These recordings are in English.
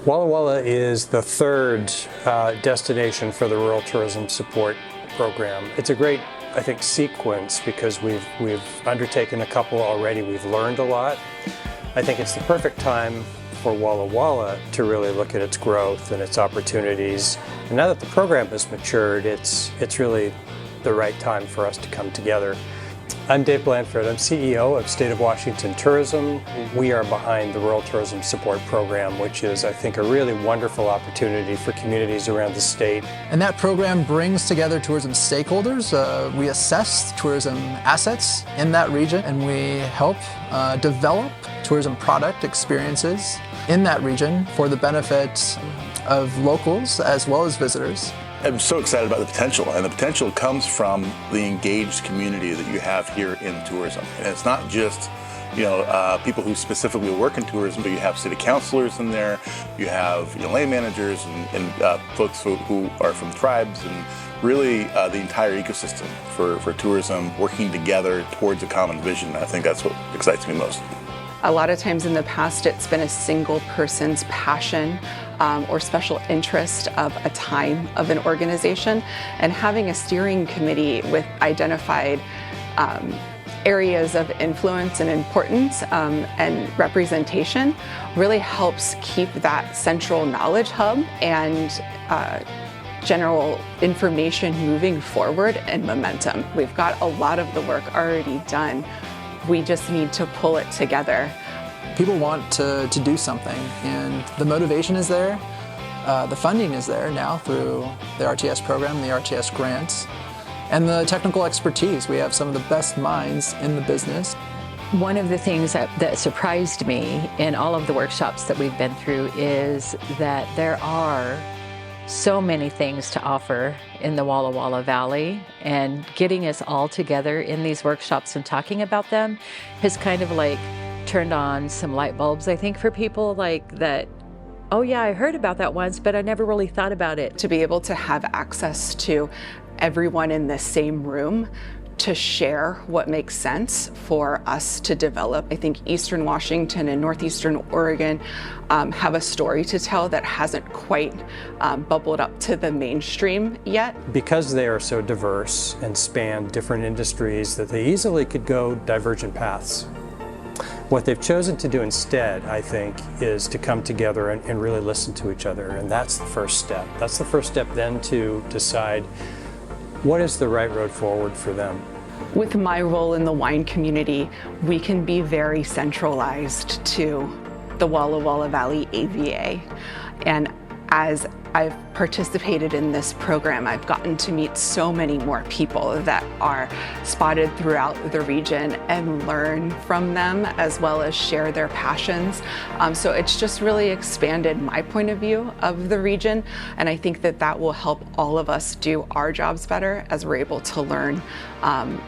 Walla Walla is the third destination for the Rural Tourism Support Program. It's a great, I think, sequence because we've undertaken a couple already. We've learned a lot. I think it's the perfect time for Walla Walla to really look at its growth and its opportunities. And now that the program has matured, it's really the right time for us to come together. I'm Dave Blanford. I'm CEO of State of Washington Tourism. We are behind the Rural Tourism Support Program, which is, I think, a really wonderful opportunity for communities around the state. And that program brings together tourism stakeholders. We assess tourism assets in that region, and we help develop tourism product experiences in that region for the benefit of locals as well as visitors. I'm so excited about the potential, and the potential comes from the engaged community that you have here in tourism. And it's not just, people who specifically work in tourism, but you have city councilors in there, you have land managers and folks who are from tribes, and really the entire ecosystem for tourism working together towards a common vision. I think that's what excites me most. A lot of times in the past, it's been a single person's passion or special interest of a time of an organization, and having a steering committee with identified areas of influence and importance and representation really helps keep that central knowledge hub and general information moving forward and momentum. We've got a lot of the work already done. We just need to pull it together. People want to do something, and the motivation is there. The funding is there now through the RTS program, the RTS grants, and the technical expertise. We have some of the best minds in the business. One of the things that surprised me in all of the workshops that we've been through is that there are so many things to offer in the Walla Walla Valley, and getting us all together in these workshops and talking about them has kind of like turned on some light bulbs, I think, for people like that. Oh yeah, I heard about that once, but I never really thought about it. To be able to have access to everyone in the same room to share what makes sense for us to develop. I think Eastern Washington and Northeastern Oregon have a story to tell that hasn't quite bubbled up to the mainstream yet. Because they are so diverse and span different industries, that they easily could go divergent paths. What they've chosen to do instead, I think, is to come together and really listen to each other, and that's the first step. That's the first step then to decide what is the right road forward for them. With my role in the wine community, we can be very centralized to the Walla Walla Valley AVA. And as I've participated in this program, I've gotten to meet so many more people that are spotted throughout the region and learn from them as well as share their passions. So it's just really expanded my point of view of the region, and I think that will help all of us do our jobs better as we're able to learn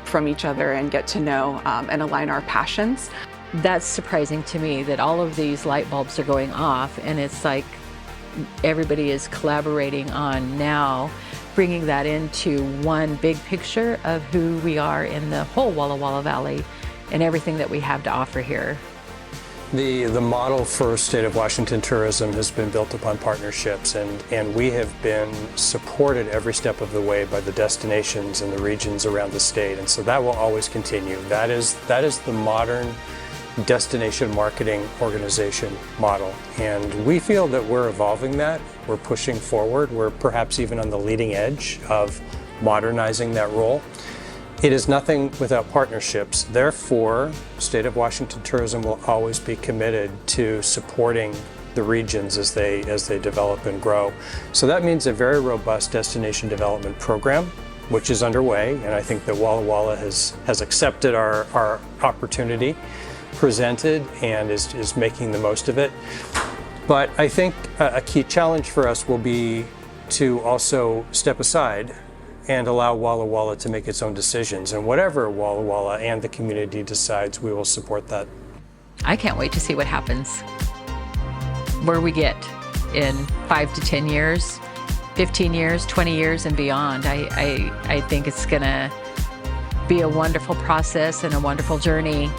from each other and get to know and align our passions. That's surprising to me that all of these light bulbs are going off, and it's like everybody is collaborating on now bringing that into one big picture of who we are in the whole Walla Walla Valley and everything that we have to offer here. The model for State of Washington Tourism has been built upon partnerships, and we have been supported every step of the way by the destinations and the regions around the state, and so that will always continue. That is the modern destination marketing organization model, and we feel that we're evolving that. We're pushing forward. We're perhaps even on the leading edge of modernizing that role. It is nothing without partnerships. Therefore, State of Washington Tourism will always be committed to supporting the regions as they develop and grow. So that means a very robust destination development program, which is underway, and I think that Walla Walla has accepted our opportunity presented and is making the most of it. But I think a key challenge for us will be to also step aside and allow Walla Walla to make its own decisions. And whatever Walla Walla and the community decides, we will support that. I can't wait to see what happens, where we get in 5 to 10 years, 15 years, 20 years and beyond. I think it's gonna be a wonderful process and a wonderful journey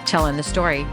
telling the story.